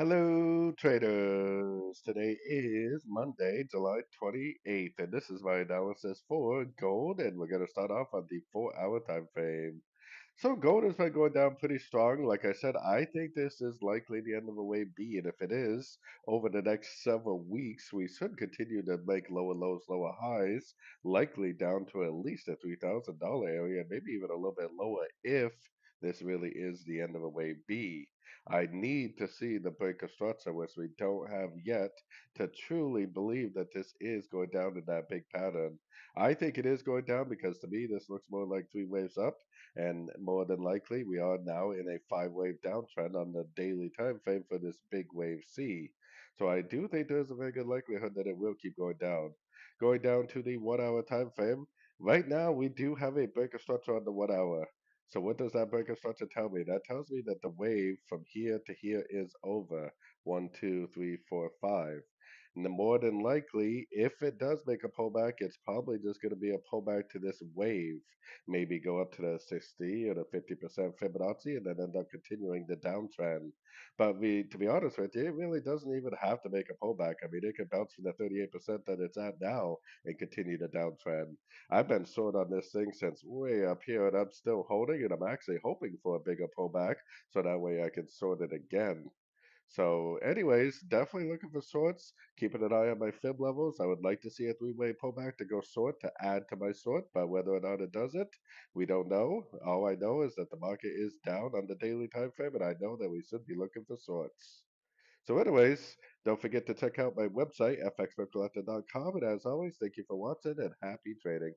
Hello, traders. Today is Monday, July 28th, and this is my analysis for gold. And we're going to start off on the 4-hour time frame. So, gold has been going down pretty strong. Like I said, I think this is likely the end of a wave B. And if it is, over the next several weeks, we should continue to make lower lows, lower highs, likely down to at least the $3,000 area, maybe even a little bit lower if this really is the end of a wave B. I need to see the break of structure, which we don't have yet, to truly believe that this is going down in that big pattern. I think it is going down because to me this looks more like three waves up, and more than likely we are now in a five-wave downtrend on the daily time frame for this big wave C. So I do think there's a very good likelihood that it will keep going down. Going down to the 1 hour time frame, right now we do have a break of structure on the 1 hour. So what does that break of structure tell me? That tells me that the wave from here to here is over. One, two, three, four, five. And more than likely, if it does make a pullback, it's probably just going to be a pullback to this wave. Maybe go up to the 60 or the 50% Fibonacci and then end up continuing the downtrend. But to be honest with you, it really doesn't even have to make a pullback. I mean, it could bounce from the 38% that it's at now and continue the downtrend. I've been short on this thing since way up here, and I'm still holding, and I'm actually hoping for a bigger pullback so that way I can short it again. So, anyways, definitely looking for shorts, keeping an eye on my fib levels. I would like to see a three-way pullback to go short to add to my short, but whether or not it does it, we don't know. All I know is that the market is down on the daily time frame, and I know that we should be looking for shorts. So, anyways, don't forget to check out my website, fxpipcollector.com, and as always, thank you for watching and happy trading.